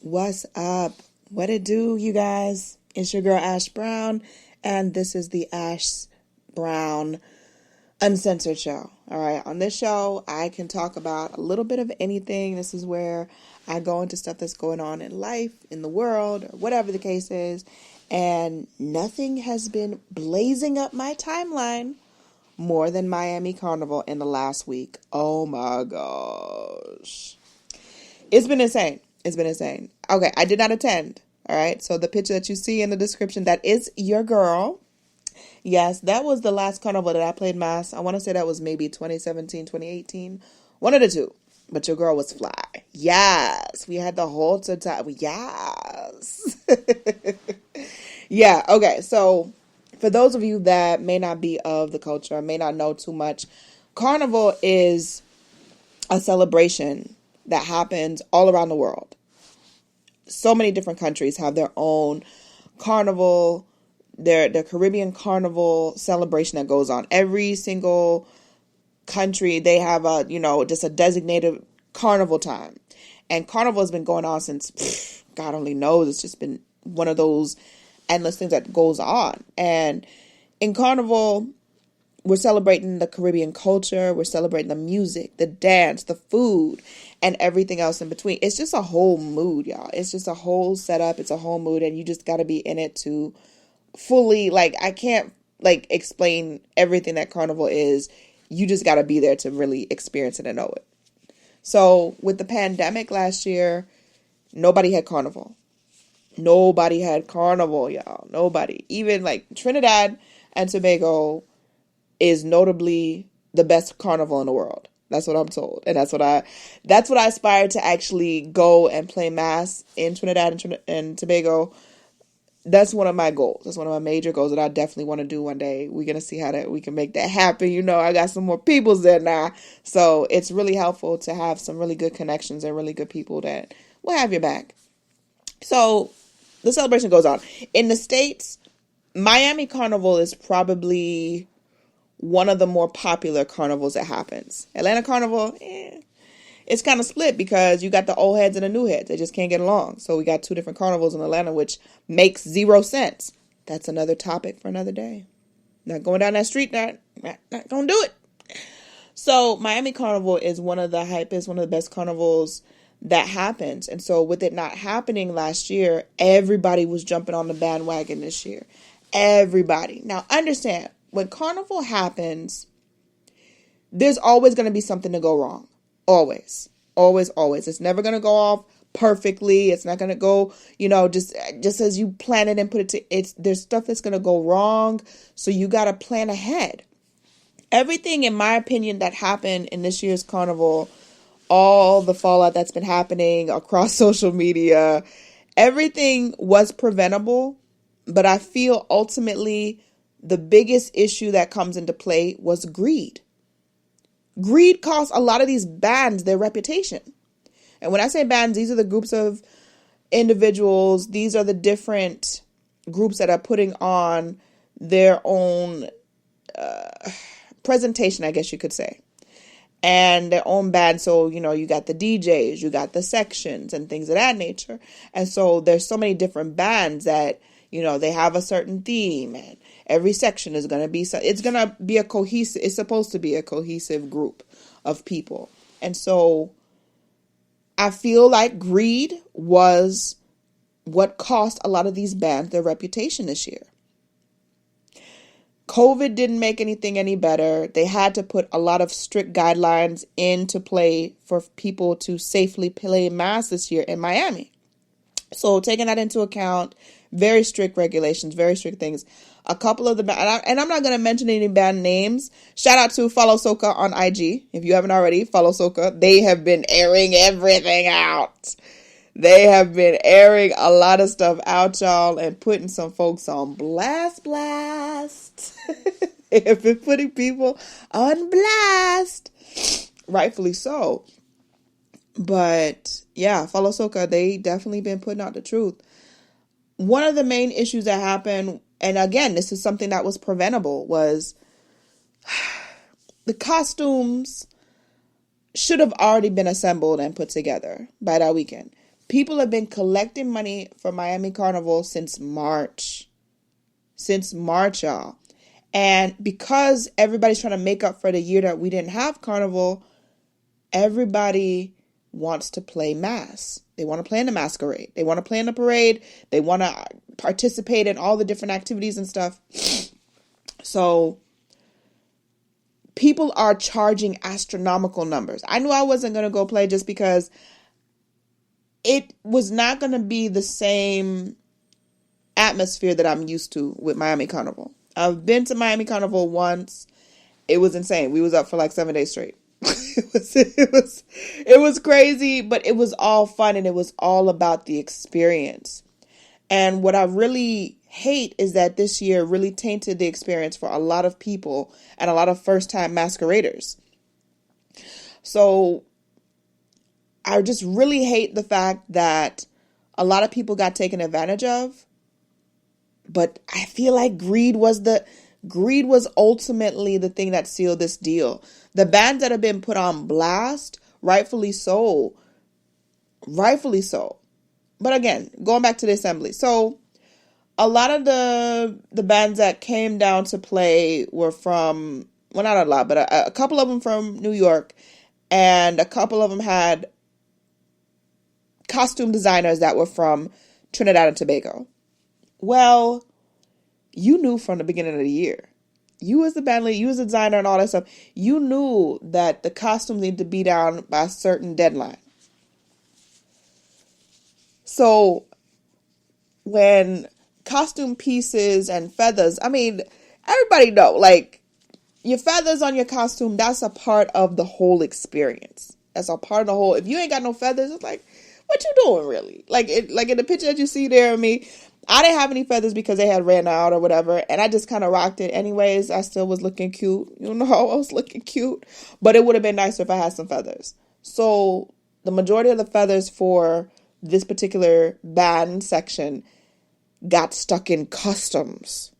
What's up? What it do, you guys? It's your girl Ash Brown, and this is the Ash Brown Uncensored Show. All right, on this show, I can talk about a little bit of anything. This is where I go into stuff that's going on in life, in the world, or whatever the case is, and nothing has been blazing up my timeline more than Miami Carnival in the last week. Oh my gosh. It's been insane. It's been insane. Okay, I did not attend. All right, so the picture that you see in the description, that is your girl. Yes, that was the last carnival that I played mass. I want to say that was maybe 2017, 2018. One of the two. But your girl was fly. Yes, we had the whole time. Yes. Yeah, okay, so for those of you that may not be of the culture, may not know too much, Carnival is a celebration that happens all around the world. So many different countries have their own carnival, their Caribbean carnival celebration that goes on. Every single country, they have just a designated carnival time. And carnival has been going on since, God only knows, it's just been one of those endless things that goes on. And in carnival, we're celebrating the Caribbean culture. We're celebrating the music, the dance, the food, and everything else in between. It's just a whole mood, y'all. It's just a whole setup. It's a whole mood, and you just got to be in it to fully, I can't, explain everything that Carnival is. You just got to be there to really experience it and know it. So, with the pandemic last year, nobody had Carnival. Nobody had Carnival, y'all. Nobody. Even, Trinidad and Tobago is notably the best carnival in the world. That's what I'm told. And that's what I aspire to actually go and play mass in Trinidad and Tobago. That's one of my goals. That's one of my major goals that I definitely want to do one day. We're going to see how we can make that happen. You know, I got some more peoples there now. So it's really helpful to have some really good connections and really good people that will have your back. So the celebration goes on. In the States, Miami Carnival is probably one of the more popular carnivals that happens. Atlanta Carnival, it's kind of split because you got the old heads and the new heads. They just can't get along. So we got two different carnivals in Atlanta, which makes zero sense. That's another topic for another day. Not going down that street, not going to do it. So Miami Carnival is one of the hypest, one of the best carnivals that happens. And so with it not happening last year, everybody was jumping on the bandwagon this year. Everybody. Now understand, when Carnival happens, there's always going to be something to go wrong. Always. Always, always. It's never going to go off perfectly. It's not going to go, just as you plan it and put it there's stuff that's going to go wrong. So you got to plan ahead. Everything, in my opinion, that happened in this year's Carnival, all the fallout that's been happening across social media, everything was preventable. But I feel ultimately the biggest issue that comes into play was greed. Greed costs a lot of these bands their reputation. And when I say bands, these are the groups of individuals. These are the different groups that are putting on their own presentation, I guess you could say. And their own band. So, you got the DJs, you got the sections and things of that nature. And so there's so many different bands that, they have a certain theme, and every section is going to be, it's going to be it's supposed to be a cohesive group of people. And so I feel like greed was what cost a lot of these bands their reputation this year. COVID didn't make anything any better. They had to put a lot of strict guidelines into play for people to safely play mass this year in Miami. So taking that into account, very strict regulations, very strict things. A couple of and I'm not going to mention any band names. Shout out to Follow Soca on IG. If you haven't already, Follow Soca. They have been airing everything out. They have been airing a lot of stuff out, y'all, and putting some folks on blast. They have been putting people on blast. Rightfully so. But yeah, Follow Soca, they definitely been putting out the truth. One of the main issues that happened, and again, this is something that was preventable, was the costumes should have already been assembled and put together by that weekend. People have been collecting money for Miami Carnival since March. Since March, y'all. And because everybody's trying to make up for the year that we didn't have Carnival, everybody wants to play mass. They want to play in the masquerade. They want to play in the parade. They want to participate in all the different activities and stuff. So people are charging astronomical numbers. I knew I wasn't going to go play just because it was not going to be the same atmosphere that I'm used to with Miami Carnival. I've been to Miami Carnival once. It was insane. We was up for like 7 days straight. It was crazy, but it was all fun and it was all about the experience. And what I really hate is that this year really tainted the experience for a lot of people and a lot of first-time masqueraders. So I just really hate the fact that a lot of people got taken advantage of. But I feel like greed was ultimately the thing that sealed this deal. The bands that have been put on blast, rightfully so. Rightfully so. But again, going back to the assembly. So a lot of the bands that came down to play were from, well, not a lot, but a couple of them from New York. And a couple of them had costume designers that were from Trinidad and Tobago. Well, you knew from the beginning of the year. You as the band leader, you as the designer and all that stuff, you knew that the costumes need to be down by a certain deadline. So when costume pieces and feathers, I mean, everybody know, like, your feathers on your costume, that's a part of the whole experience. That's a part of the whole. If you ain't got no feathers, it's like, what you doing really? Like in the picture that you see there of me, I didn't have any feathers because they had ran out or whatever. And I just kind of rocked it anyways. I still was looking cute. You know, I was looking cute. But it would have been nicer if I had some feathers. So the majority of the feathers for this particular band section got stuck in customs.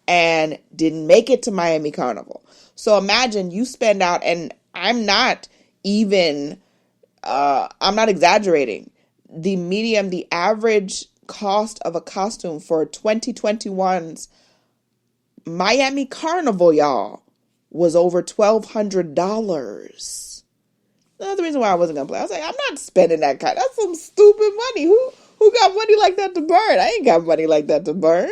And didn't make it to Miami Carnival. So imagine you spend out, and I'm not exaggerating. The average cost of a costume for 2021's Miami Carnival, y'all, was over $1,200. That's the reason why I wasn't going to play. I was like, I'm not spending that kind. That's some stupid money. Who got money like that to burn? I ain't got money like that to burn.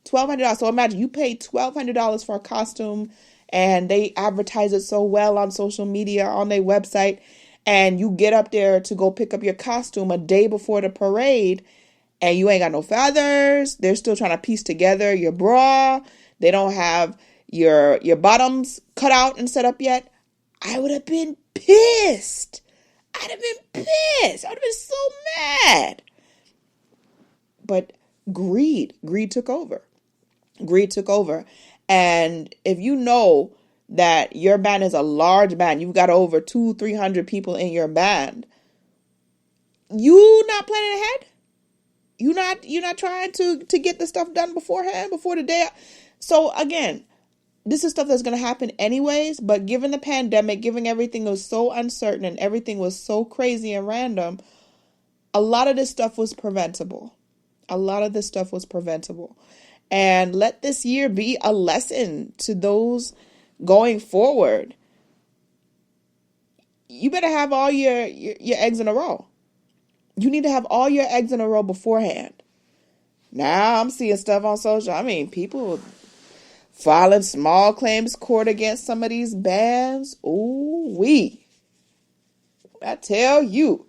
$1,200. So imagine you paid $1,200 for a costume and they advertise it so well on social media, on their website, and you get up there to go pick up your costume a day before the parade and you ain't got no feathers. They're still trying to piece together your bra. They don't have your bottoms cut out and set up yet. I would have been pissed. I would have been so mad. But greed took over. And if you know that your band is a large band, you've got over 200-300 people in your band, you not planning ahead. You're not trying to get the stuff done beforehand, before the day. So again, this is stuff that's going to happen anyways, but given the pandemic, given everything was so uncertain and everything was so crazy and random, a lot of this stuff was preventable. And let this year be a lesson to those going forward. You better have all your eggs in a row. You need to have all your eggs in a row beforehand. Now I'm seeing stuff on social. I mean, people filing small claims court against some of these bands. Ooh wee. I tell you.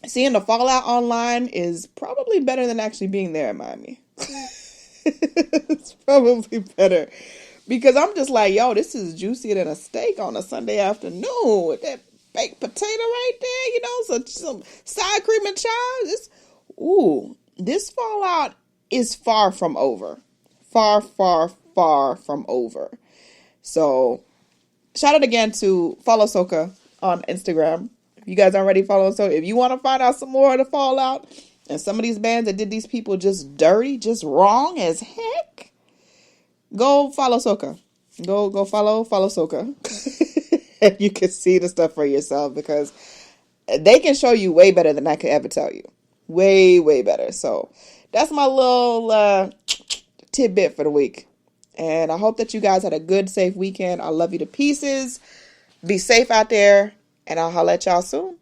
Seeing the fallout online is probably better than actually being there in Miami. It's probably better. Because I'm just like, yo, this is juicier than a steak on a Sunday afternoon with that baked potato right there, some sour cream and chives. This fallout is far from over. Far, far, far from over. So, shout out again to Follow Soca on Instagram. If you guys aren't already following, so if you want to find out some more of the fallout and some of these bands that did these people just dirty, just wrong as heck, go follow Soca. Go follow Soca. you can see the stuff for yourself, because they can show you way better than I could ever tell you. Way, way better. So that's my little tidbit for the week. And I hope that you guys had a good, safe weekend. I love you to pieces. Be safe out there, and I'll holler at y'all soon.